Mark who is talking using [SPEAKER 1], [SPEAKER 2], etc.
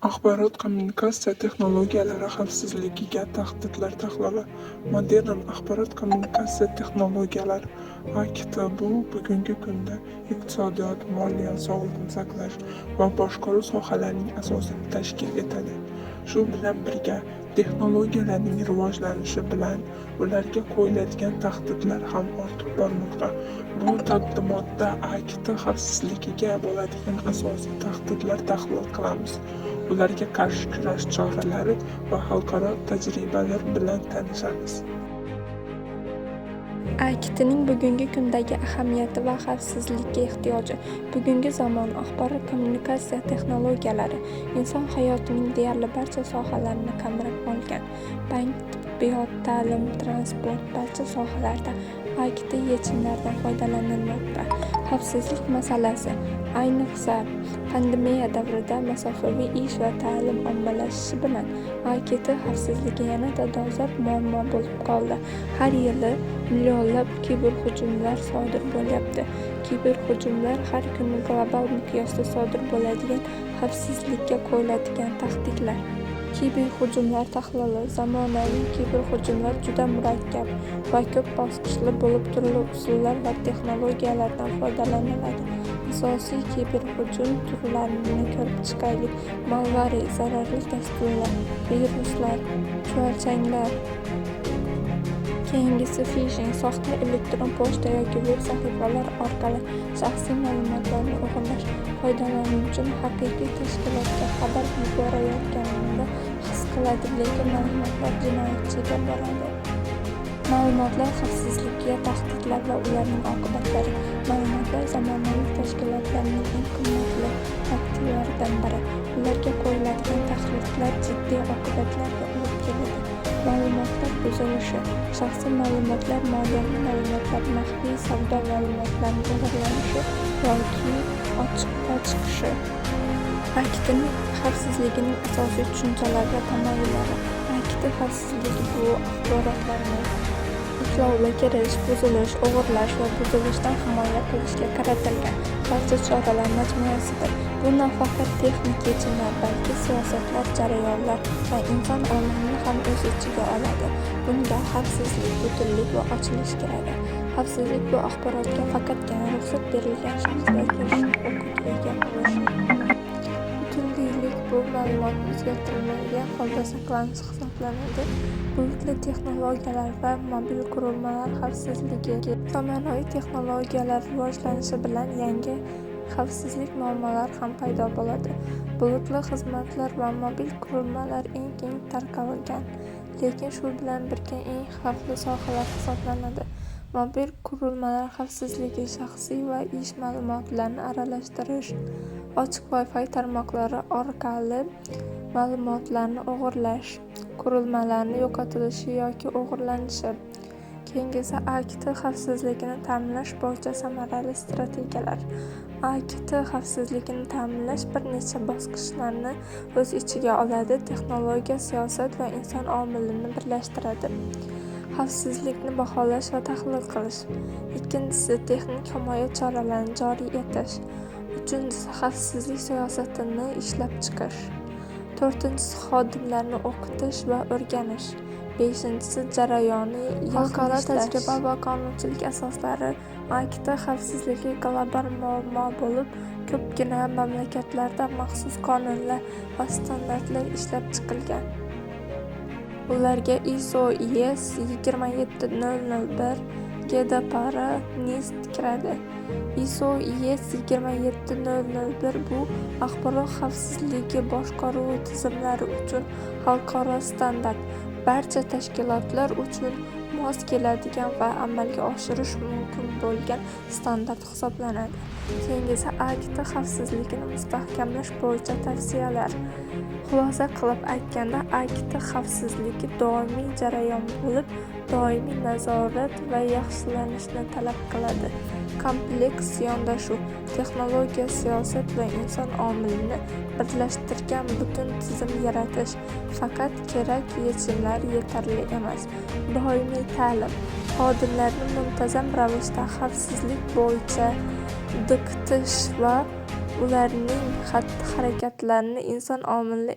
[SPEAKER 1] Axborot-kommunikatsiya texnologiyalari xavfsizligiga tahdidlar tahlili. Modern axborot-kommunikatsiya texnologiyalari (AKT) bu bugungi kunda iqtisodiyot, moliya, sog'liqni saqlash va boshqaruv sohalarining asosini tashkil etadi. Shu bilan birga, texnologiyalarning rivojlanishi bilan ularga qo'yiladigan tahdidlar ham ortib bormoqda. Bu taqdimotda AKT xavfsizligiga bo'ladigan asosiy tahdidlar tahlil qilamiz. Ularga qarshi kurash choralari va xalqaro tajribalar bilan tanishamiz.
[SPEAKER 2] AKTning bugungi kundagi ahamiyati va xavfsizlikka ehtiyoji. Bugungi zamon axborot-kommunikatsiya texnologiyalari inson hayotining deyarli barcha sohalarini qamrab olgan. Bank, tibbiyot, ta'lim, transport barcha sohalarda AKT yechimlaridan foydalanilmoqda. Xavfsizlik masalasi, ayniqsa pandemiya davrida masofaviy ish va ta'lim ommalashishi bilan AKT xavfsizligi yanada dolzarb muammo bo'lib qoldi. Har yili millionlab kiberhujumlar sodir bo'lyapti. Kiberhujumlar har kuni global miqyosda sodir bo'ladigan xavfsizlikka qo'yiladigan tahdidlar. Kiberhujumlar tahlili. Zamonaviy kiberhujumlar juda murakkab va ko'p bosqichli bo'lib, turli usullar va texnologiyalardan foydalaniladi. Asosiy kiberhujum turlarini ko'rib chiqaylik. Malware, zararli dasturlar, viruslar, chuvalchanglar. Keyingisi phishing, soxta elektron pochta yoki veb sahifalar orqali shaxsiy ma'lumotlarni o'g'irlash. Foydalanuvchi haqiqiy tashkilotga xabar yuborayotganini his qiladi, lekin ma'lumotlar jinoyatchiga boradi. Ma'lumotlar xavfsizligiga tahdidlar va ularning oqibatlari. Ma'lumotlar zamonaviy tashkilotlarning eng qimmatli aktivlaridan biri. Ularga qo'yiladigan tahdidlar jiddiy oqibatlarga olib keladi. Ma'lumotlar buzilishi, shaxsiy ma'lumotlar, moliyaviy ma'lumotlar, maxfiy savdo ma'lumotlarining o'g'irlanishi yoki ochiqqa chiqishi. AKTning xavfsizligining asosiy tushunchalari va tamoyillari. AKT xavfsizligi bu axborotlarni e'longa kirish, buzilish, o'g'irlash va buzilishdan himoya qilishga qaratilgan barcha choralar majmuasidir. Bu nafaqat texnik yechimlar, balki siyosatlar, jarayonlar va inson omilini ham o'z ichiga oladi. Bunga xavfsizlik, butunlik va ochilish kiradi. Xavfsizlik bu axborotga faqatgina ruxsat berilgan shaxslar kirish huquqiga ega bo'lishi. Butunlik bu ma'lumot o'zgartirilmagan holda saqlanishi hisoblanadi. Bulutli texnologiyalar va mobil qurilmalar xavfsizligi. Zamonaviy texnologiyalar rivojlanishi bilan yangi xavfsizlik muammolari ham paydo bo'ladi. Bulutli xizmatlar va mobil qurilmalar eng keng tarqalgan, lekin shu bilan birga eng xavfli sohalar hisoblanadi. Mobil qurilmalar xavfsizligi, shaxsiy va ish ma'lumotlarini aralashtirish, ochiq Wi-Fi tarmoqlari orqali ma'lumotlarni o'g'irlash, qurilmalarni yo'qotilishi yoki o'g'irlanishi. Keyingisi AKT xavfsizligini ta'minlash bo'yicha samarali strategiyalar. AKT xavfsizligini ta'minlash bir necha bosqichlarni o'z ichiga oladi. Texnologiya, siyosat va inson omilini birlashtiradi. Xavfsizlikni baholash va tahlil qilish. Ikkinchisi, texnik himoya choralarini joriy etish. Uchinchisi, xavfsizlik siyosatini ishlab chiqish. To'rtinchisi, xodimlarni o'qitish va o'rganish. Beshinchisi, jarayonni xalqaro tajriba va qonunchilik asoslari. AKT xavfsizligi global muammo bo'lib, ko'pgina mamlakatlarda maxsus qonunlar va standartlar ishlab chiqilgan. Ularga ISO IS 27001, GDPR, NIST kiradi. ISO IS 27001 bu axborot xavfsizligi boshqaruvi tizimlari uchun xalqaro standart. Barcha tashkilotlar uchun mos keladigan va amalga oshirish mumkin bo'lgan standart hisoblanadi. Keyingisi AKT xavfsizligini mustahkamlash bo'yicha tavsiyalar. Xulosa qilib aytganda, AKT xavfsizligi doimiy jarayon bo'lib, doimiy nazorat va yaxshilanishni talab qiladi. Kompleks yondashuv, texnologiya, siyosat va inson omilini birlashtirgan butun tizim yaratish. Faqat kerak yechimlar yetarli emas. Doimiy ta'lim, xodimlarni muntazam ravishda xavfsizlik bo'yicha o'qitish va ularning xatti-harakatlarini inson omili